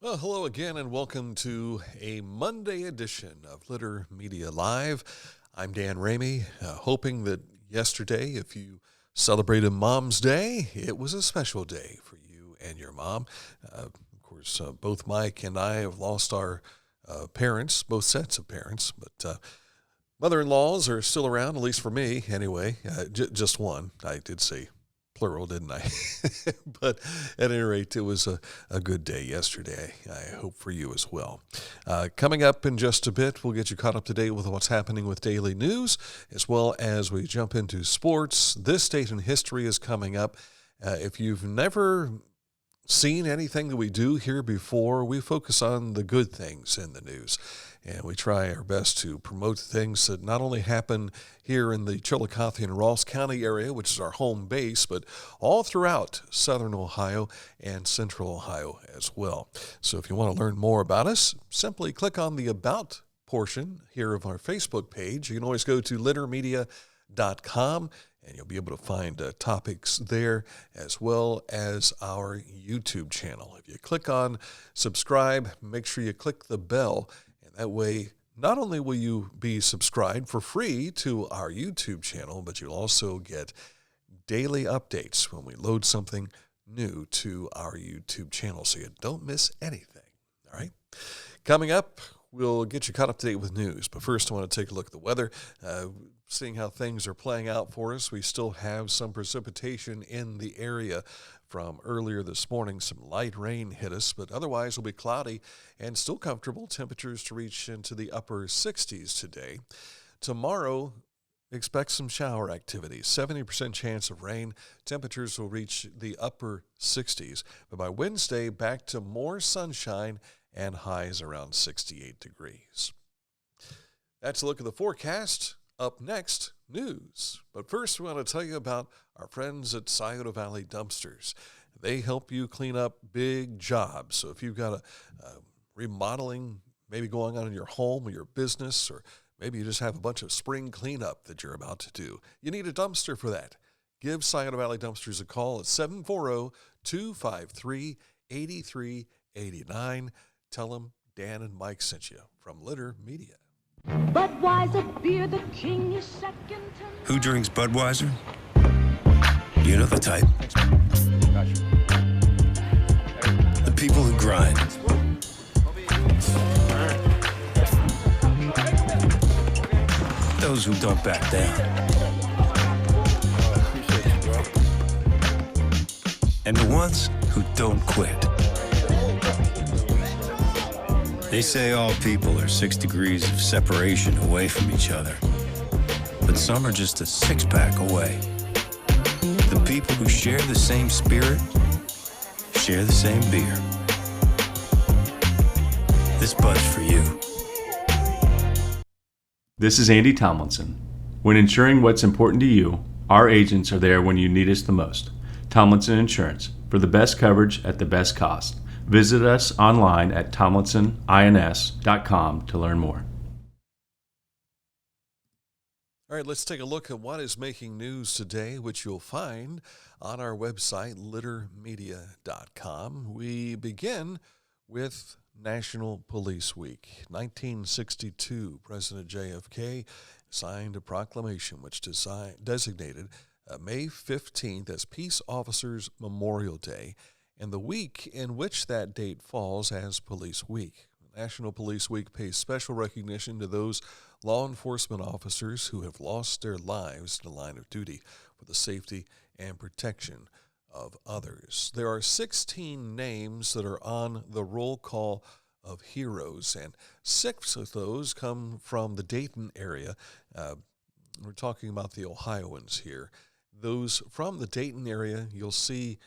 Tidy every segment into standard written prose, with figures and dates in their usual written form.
Well, hello again, and welcome to a Monday edition of Litter Media Live. I'm Dan Ramey, hoping that yesterday, if you celebrated Mom's Day, it was a special day for you and your mom. Of course, both Mike and I have lost our parents, both sets of parents, but mother-in-laws are still around, at least for me anyway. Just one. I did say plural, didn't I? But at any rate, it was a good day yesterday. I hope for you as well. Coming up in just a bit, we'll get you caught up to date with what's happening with daily news, as well as we jump into sports. This Date in History is coming up. If you've never seen anything that we do here before, we focus on the good things in the news. And we try our best to promote things that not only happen here in the Chillicothe and Ross County area, which is our home base, but all throughout southern Ohio and central Ohio as well. So if you want to learn more about us, simply click on the About portion here of our Facebook page. You can always go to littermedia.com, and you'll be able to find topics there, as well as our YouTube channel. If you click on subscribe, make sure you click the bell. That way, not only will you be subscribed for free to our YouTube channel, but you'll also get daily updates when we load something new to our YouTube channel, so you don't miss anything. All right? Coming up, we'll get you caught up to date with news. But first, I want to take a look at the weather. Seeing how things are playing out for us, we still have some precipitation in the area from earlier this morning. Some light rain hit us, but otherwise it'll be cloudy and still comfortable. Temperatures to reach into the upper 60s today. Tomorrow, expect some shower activity. 70% chance of rain. Temperatures will reach the upper 60s. But by Wednesday, back to more sunshine and highs around 68 degrees. That's a look at the forecast. Up next, news. But first, we want to tell you about our friends at Scioto Valley Dumpsters. They help you clean up big jobs. So if you've got a remodeling maybe going on in your home or your business, or maybe you just have a bunch of spring cleanup that you're about to do, you need a dumpster for that. Give Scioto Valley Dumpsters a call at 740-253-8389. Tell them Dan and Mike sent you from Litter Media. Budweiser beer, the king is second to none. Who drinks Budweiser? You know the type. The people who grind. Those who don't back down. And the ones who don't quit. They say all people are 6 degrees of separation away from each other. But some are just a six-pack away. The people who share the same spirit, share the same beer. This Bud's for you. This is Andy Tomlinson. When ensuring what's important to you, our agents are there when you need us the most. Tomlinson Insurance, for the best coverage at the best cost. Visit us online at tomlinsonins.com to learn more. All right, let's take a look at what is making news today, which you'll find on our website, littermedia.com. We begin with National Police Week. 1962, President JFK signed a proclamation which designated May 15th as Peace Officers Memorial Day, and the week in which that date falls as Police Week. National Police Week pays special recognition to those law enforcement officers who have lost their lives in the line of duty for the safety and protection of others. There are 16 names that are on the roll call of heroes, and 6 of those come from the Dayton area. We're talking about the Ohioans here. Those from the Dayton area, you'll see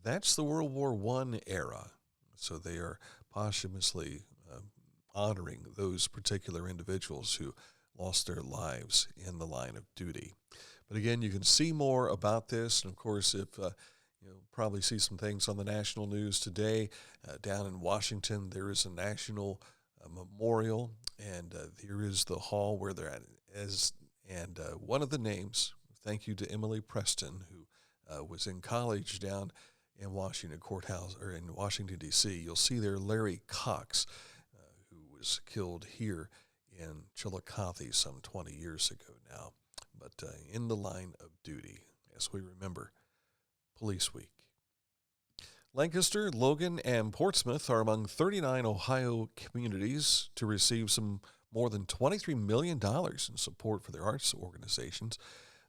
that's the World War I era. So they are posthumously honoring those particular individuals who lost their lives in the line of duty. But again, you can see more about this. And of course, if probably see some things on the national news today. Down in Washington, there is a national memorial, and here is the hall where they're at. And one of the names, thank you to Emily Preston, who was in college down in Washington Courthouse, or in Washington, D.C. You'll see there Larry Cox, who was killed here in Chillicothe some 20 years ago now, but in the line of duty as we remember Police Week. Lancaster, Logan, and Portsmouth are among 39 Ohio communities to receive some more than $23 million in support for their arts organizations.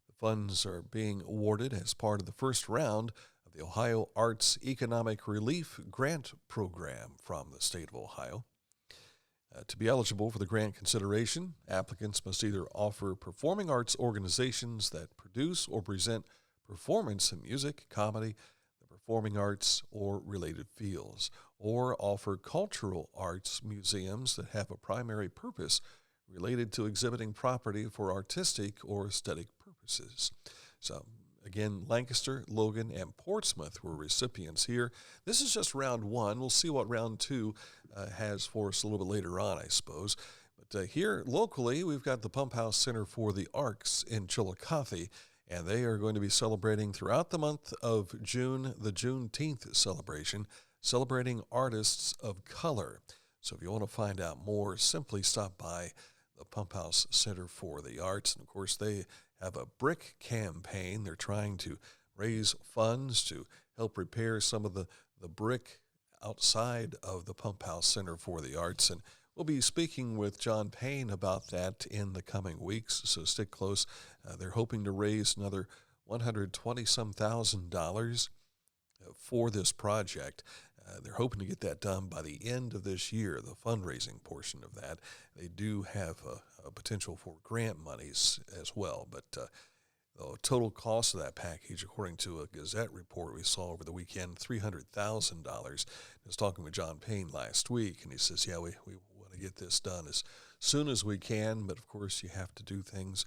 The funds are being awarded as part of the first round of the Ohio Arts Economic Relief Grant Program from the state of Ohio. To be eligible for the grant consideration, applicants must either offer performing arts organizations that produce or present performance in music, comedy, the performing arts, or related fields, or offer cultural arts museums that have a primary purpose related to exhibiting property for artistic or aesthetic purposes. So, again, Lancaster, Logan, and Portsmouth were recipients here. This is just round one. We'll see what round two has for us a little bit later on, I suppose. But here locally, we've got the Pump House Center for the Arts in Chillicothe, and they are going to be celebrating throughout the month of June, the Juneteenth celebration, celebrating artists of color. So if you want to find out more, simply stop by the Pump House Center for the Arts. And, of course, they have a brick campaign. They're trying to raise funds to help repair some of the brick outside of the Pump House Center for the Arts. And we'll be speaking with John Payne about that in the coming weeks, so stick close. They're hoping to raise another $120-some thousand for this project. They're hoping to get that done by the end of this year, the fundraising portion of that. They do have a potential for grant monies as well, but the total cost of that package, according to a Gazette report we saw over the weekend, $300,000. I was talking with John Payne last week, and he says, yeah, we want to get this done as soon as we can, but of course you have to do things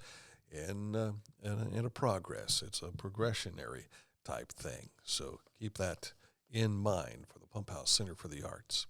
in a progress. It's a progressionary type thing, so keep that in mind for the Pump House Center for the Arts.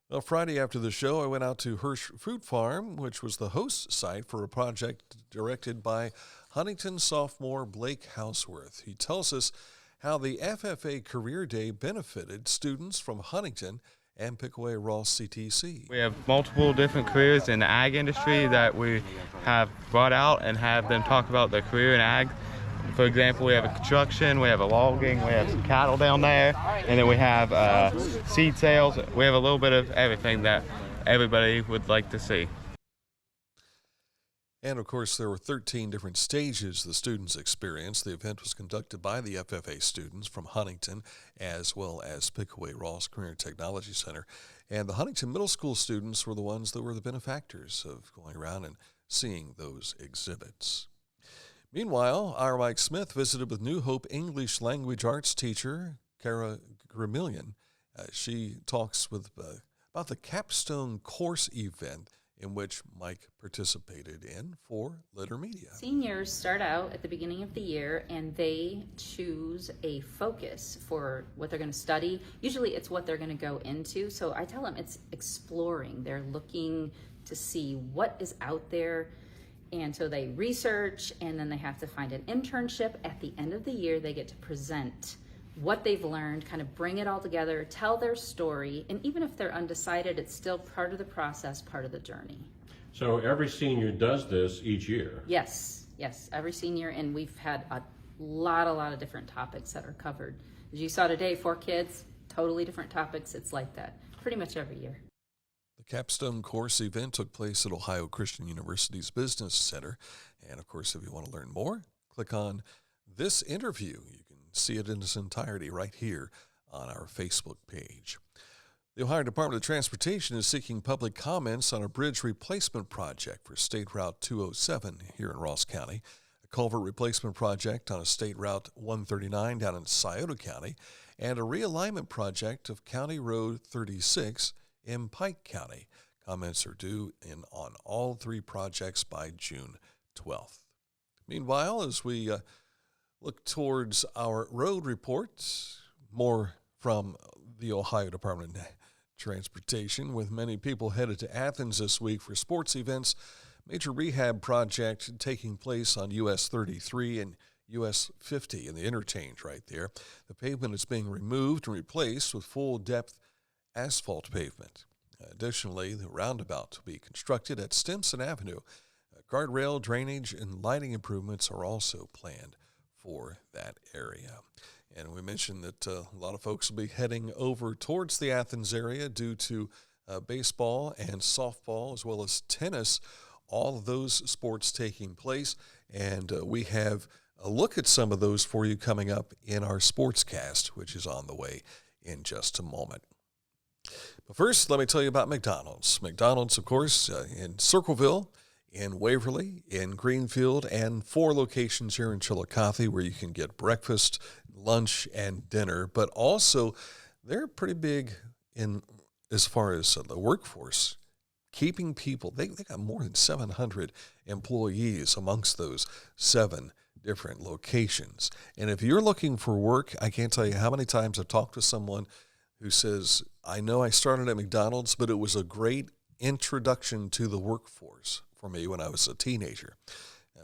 Well, Friday after the show, I went out to Hirsch Fruit Farm, which was the host site for a project directed by Huntington sophomore Blake Houseworth. He tells us how the FFA Career Day benefited students from Huntington and Pickaway-Ross CTC. We have multiple different careers in the ag industry that we have brought out and have them talk about their career in ag. For example, we have a construction, we have a logging, we have some cattle down there, and then we have seed sales. We have a little bit of everything that everybody would like to see. And, of course, there were 13 different stages the students experienced. The event was conducted by the FFA students from Huntington as well as Pickaway-Ross Career Technology Center. And the Huntington Middle School students were the ones that were the benefactors of going around and seeing those exhibits. Meanwhile, our Mike Smith visited with New Hope English Language Arts teacher, Kara Gramillion. She talks about the capstone course event in which Mike participated in for Litter Media. Seniors start out at the beginning of the year and they choose a focus for what they're going to study. Usually it's what they're going to go into. So I tell them it's exploring. They're looking to see what is out there. And so they research, and then they have to find an internship. At the end of the year, they get to present what they've learned, kind of bring it all together, tell their story. And even if they're undecided, it's still part of the process, part of the journey. So every senior does this each year? Yes, every senior. And we've had a lot of different topics that are covered. As you saw today, 4 kids, totally different topics. It's like that pretty much every year. The capstone course event took place at Ohio Christian University's Business Center. And, of course, if you want to learn more, click on this interview. You can see it in its entirety right here on our Facebook page. The Ohio Department of Transportation is seeking public comments on a bridge replacement project for State Route 207 here in Ross County, a culvert replacement project on a State Route 139 down in Scioto County, and a realignment project of County Road 36 in Pike County. Comments are due on all 3 projects by June 12th. Meanwhile, as we look towards our road reports, more from the Ohio Department of Transportation, with many people headed to Athens this week for sports events. Major rehab project taking place on US 33 and US 50 in the interchange right there. The pavement is being removed and replaced with full-depth asphalt pavement. Additionally, the roundabout will be constructed at Stimson Avenue. Guardrail, drainage, and lighting improvements are also planned for that area. And we mentioned that a lot of folks will be heading over towards the Athens area due to baseball and softball, as well as tennis, all of those sports taking place. And we have a look at some of those for you coming up in our Sportscast, which is on the way in just a moment. But first, let me tell you about McDonald's. McDonald's, of course, in Circleville, in Waverly, in Greenfield, and 4 locations here in Chillicothe where you can get breakfast, lunch, and dinner. But also, they're pretty big in as far as the workforce, keeping people. They got more than 700 employees amongst those 7 different locations. And if you're looking for work, I can't tell you how many times I've talked to someone who says, I know I started at McDonald's, but it was a great introduction to the workforce for me when I was a teenager.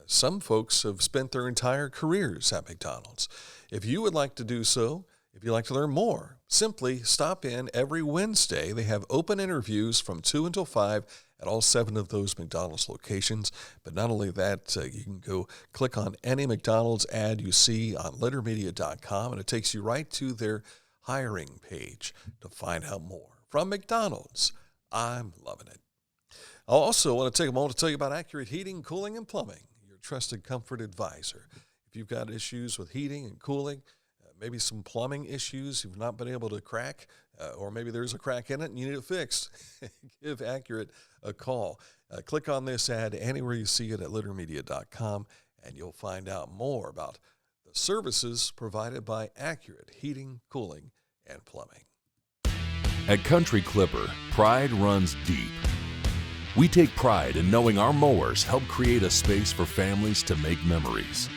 Some folks have spent their entire careers at McDonald's. If you would like to do so, if you'd like to learn more, simply stop in every Wednesday. They have open interviews from 2 until 5 at all 7 of those McDonald's locations. But not only that, you can go click on any McDonald's ad you see on littermedia.com, and it takes you right to their hiring page to find out more. From McDonald's, I'm loving it. I also want to take a moment to tell you about Accurate Heating, Cooling, and Plumbing, your trusted comfort advisor. If you've got issues with heating and cooling, maybe some plumbing issues you've not been able to crack, or maybe there's a crack in it and you need it fixed, give Accurate a call. Click on this ad anywhere you see it at littermedia.com, and you'll find out more about the services provided by Accurate Heating, Cooling, and Plumbing. At Country Clipper, pride runs deep. We take pride in knowing our mowers help create a space for families to make memories.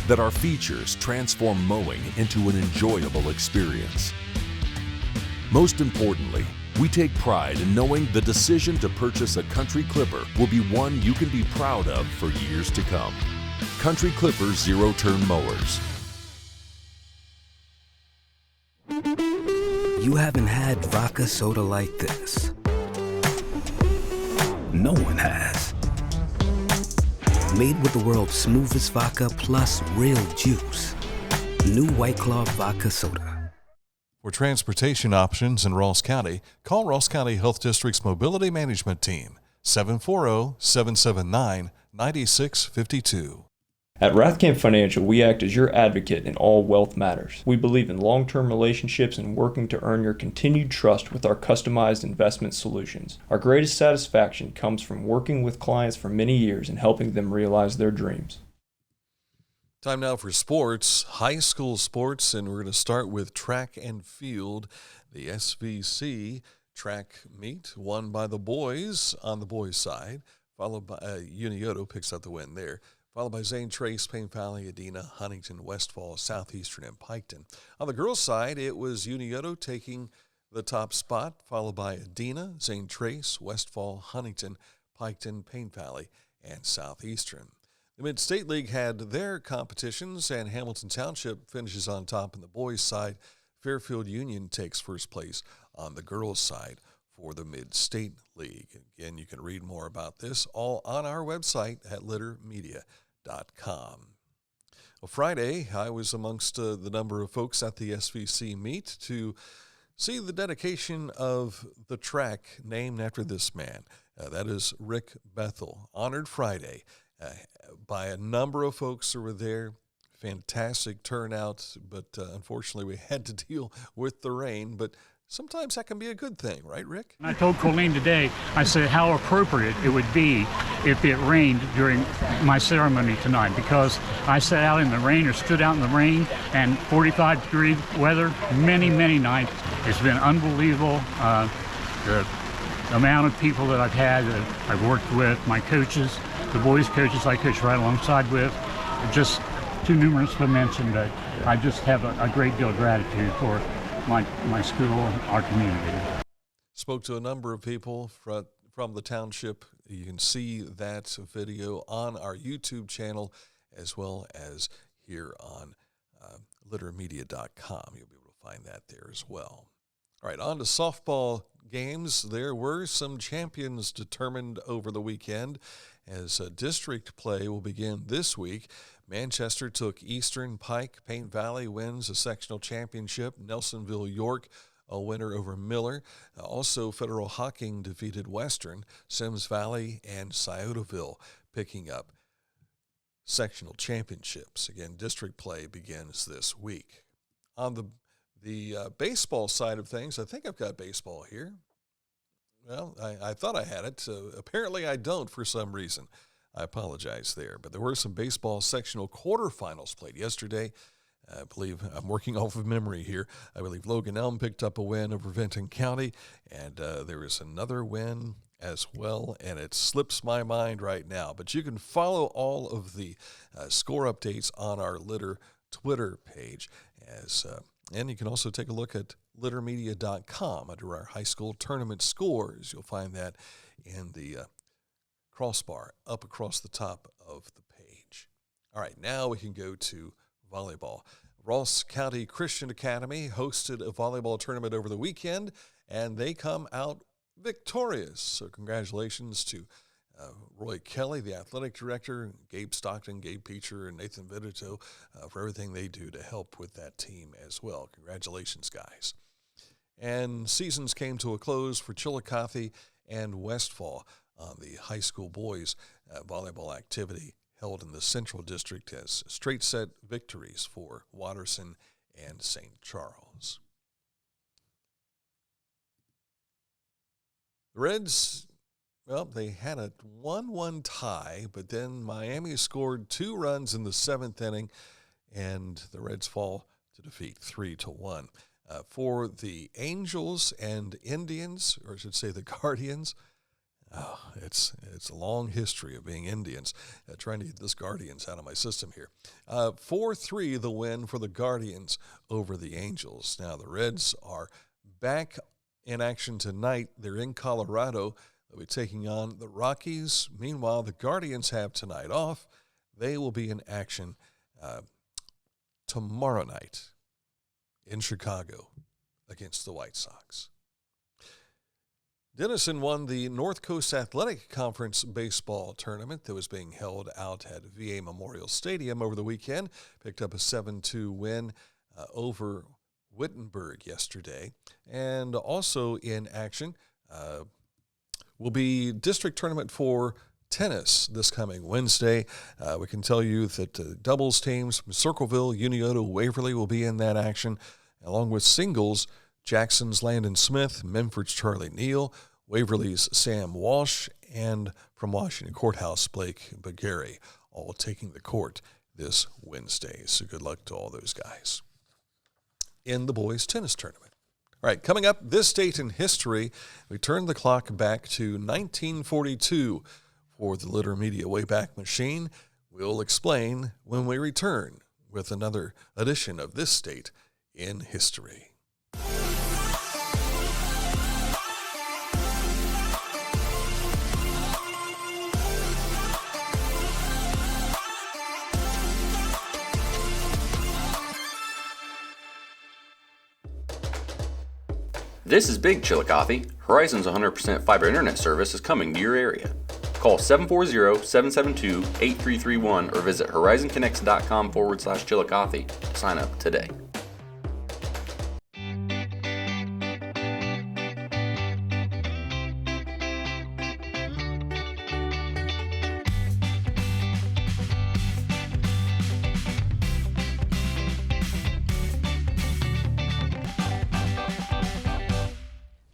That our features transform mowing into an enjoyable experience. Most importantly, we take pride in knowing the decision to purchase a Country Clipper will be one you can be proud of for years to come. Country Clipper zero-turn mowers. You haven't had vodka soda like this. No one has. Made with the world's smoothest vodka plus real juice. New White Claw Vodka Soda. For transportation options in Ross County, call Ross County Health District's Mobility Management Team, 740-779-9652. At Rathkamp Financial, we act as your advocate in all wealth matters. We believe in long-term relationships and working to earn your continued trust with our customized investment solutions. Our greatest satisfaction comes from working with clients for many years and helping them realize their dreams. Time now for sports, high school sports, and we're going to start with track and field. The SVC track meet won by the boys on the boys' side, followed by Unioto picks up the win there. Followed by Zane Trace, Payne Valley, Adena, Huntington, Westfall, Southeastern, and Piketon. On the girls' side, it was Unioto taking the top spot, followed by Adena, Zane Trace, Westfall, Huntington, Piketon, Payne Valley, and Southeastern. The Mid-State League had their competitions, and Hamilton Township finishes on top on the boys' side. Fairfield Union takes first place on the girls' side for the Mid-State League. Again, you can read more about this all on our website at littermedia.com. Well, Friday, I was amongst the number of folks at the SVC meet to see the dedication of the track named after this man. That is Rick Bethel. Honored Friday by a number of folks who were there. Fantastic turnout, but unfortunately we had to deal with the rain. But sometimes that can be a good thing, right, Rick? I told Colleen today, I said how appropriate it would be if it rained during my ceremony tonight, because I sat out in the rain or stood out in the rain and 45-degree weather many, many nights. It's been unbelievable. The amount of people that I've had that I've worked with, my coaches, the boys' coaches I coach right alongside with, just too numerous to mention, but I just have a great deal of gratitude for my school, our community. Spoke to a number of people from the township. You can see that video on our YouTube channel as well as here on littermedia.com. You'll be able to find that there as well. All right, on to softball games. There were some champions determined over the weekend as district play will begin this week. Manchester took Eastern. Pike Paint Valley wins a sectional championship. Nelsonville York a winner over Miller. Also, Federal Hocking defeated Western. Sims Valley and Sciotaville picking up sectional championships. Again, district play begins this week. On the baseball side of things, I think I've got baseball here. Well, I thought I had it. Apparently I don't for some reason. I apologize there. But there were some baseball sectional quarterfinals played yesterday. I believe I'm working off of memory here. I believe Logan Elm picked up a win over Vinton County, and there is another win as well, and it slips my mind right now. But you can follow all of the score updates on our Litter Twitter page, and you can also take a look at littermedia.com under our high school tournament scores. You'll find that in the crossbar up across the top of the page. All right, now we can go to volleyball. Ross County Christian Academy hosted a volleyball tournament over the weekend, and they come out victorious. So congratulations to Roy Kelly, the athletic director, Gabe Stockton, Gabe Peacher, and Nathan Vidito for everything they do to help with that team as well. Congratulations, guys. And seasons came to a close for Chillicothe and Westfall on the high school boys volleyball activity held in the Central District as straight set victories for Watterson and St. Charles. The Reds, well, they had a 1-1 tie, but then Miami scored 2 runs in the 7th inning, and the Reds fall to defeat 3-1. For the Angels and Indians, or I should say the Guardians, it's a long history of being Indians. Trying to get this Guardians out of my system here. 4-3 the win for the Guardians over the Angels. Now the Reds are back in action tonight. They're in Colorado. They'll be taking on the Rockies. Meanwhile, the Guardians have tonight off. They will be in action tomorrow night in Chicago against the White Sox. Denison won the North Coast Athletic Conference baseball tournament that was being held out at VA Memorial Stadium over the weekend. Picked up a 7-2 win over Wittenberg yesterday. And also in action will be district tournament for tennis this coming Wednesday. We can tell you that doubles teams from Circleville, Unioto, Waverly will be in that action, along with singles, Jackson's Landon Smith, Memphis Charlie Neal, Waverly's Sam Walsh, and from Washington Courthouse, Blake Bagari, all taking the court this Wednesday. So good luck to all those guys in the boys tennis tournament. All right, coming up, this date in history, we turn the clock back to 1942 for the Litter Media Wayback Machine. We'll explain when we return with another edition of This Date in History. This is Big Chillicothe. Horizon's 100% fiber internet service is coming to your area. Call 740-772-8331 or visit horizonconnects.com/Chillicothe to sign up today.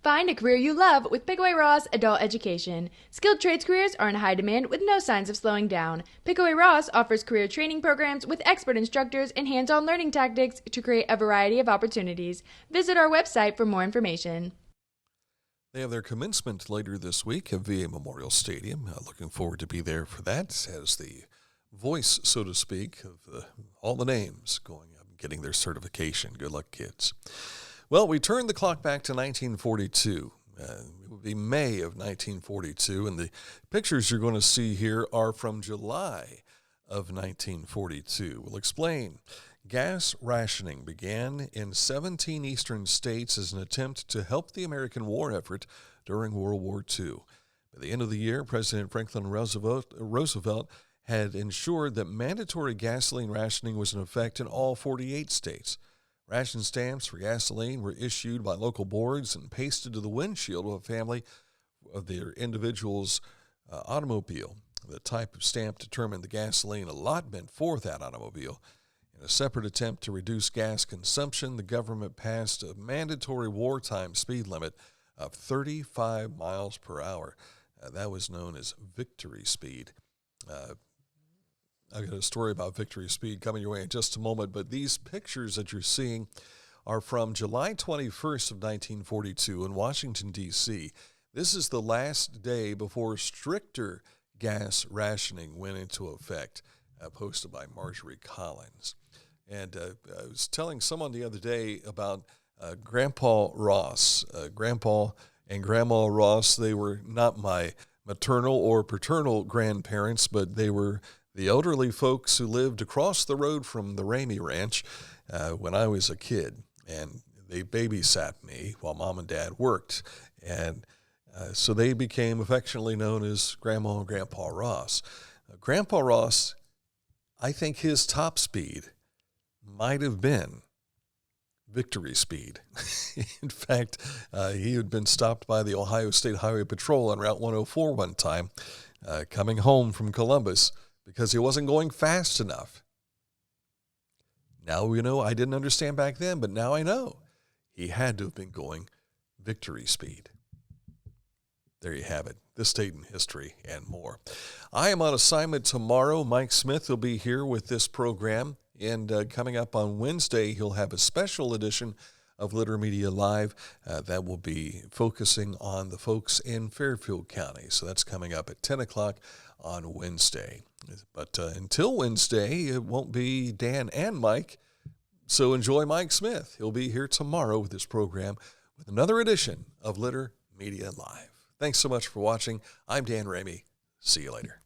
Find a career you love with Pickaway Ross Adult Education. Skilled trades careers are in high demand with no signs of slowing down. Pickaway Ross offers career training programs with expert instructors and hands-on learning tactics to create a variety of opportunities. Visit our website for more information. They have their commencement later this week at VA Memorial Stadium. Looking forward to be there for that as the voice, so to speak, of all the names going up and getting their certification. Good luck, kids. Well, we turn the clock back to 1942. It would be May of 1942, and the pictures you're going to see here are from July of 1942. We'll explain. Gas rationing began in 17 eastern states as an attempt to help the American war effort during World War II. By the end of the year, President Franklin Roosevelt had ensured that mandatory gasoline rationing was in effect in all 48 states. Ration stamps for gasoline were issued by local boards and pasted to the windshield of a family of their individual's automobile. The type of stamp determined the gasoline allotment for that automobile. In a separate attempt to reduce gas consumption, the government passed a mandatory wartime speed limit of 35 miles per hour. That was known as victory speed. I've got a story about victory speed coming your way in just a moment, but these pictures that you're seeing are from July 21st of 1942 in Washington, D.C. This is the last day before stricter gas rationing went into effect, posted by Marjorie Collins. And I was telling someone the other day about Grandpa Ross. Grandpa and Grandma Ross, they were not my maternal or paternal grandparents, but they were the elderly folks who lived across the road from the Ramey Ranch when I was a kid. And they babysat me while Mom and Dad worked. And so they became affectionately known as Grandma and Grandpa Ross. Grandpa Ross, I think his top speed might have been victory speed. In fact, he had been stopped by the Ohio State Highway Patrol on Route 104 one time, coming home from Columbus because he wasn't going fast enough. Now, I didn't understand back then, but now I know. He had to have been going victory speed. There you have it. This date in history and more. I am on assignment tomorrow. Mike Smith will be here with this program. And coming up on Wednesday, he'll have a special edition of Litter Media Live that will be focusing on the folks in Fairfield County. So that's coming up at 10 o'clock on Wednesday. But until Wednesday, it won't be Dan and Mike. So enjoy Mike Smith. He'll be here tomorrow with this program with another edition of Litter Media Live. Thanks so much for watching. I'm Dan Ramey. See you later.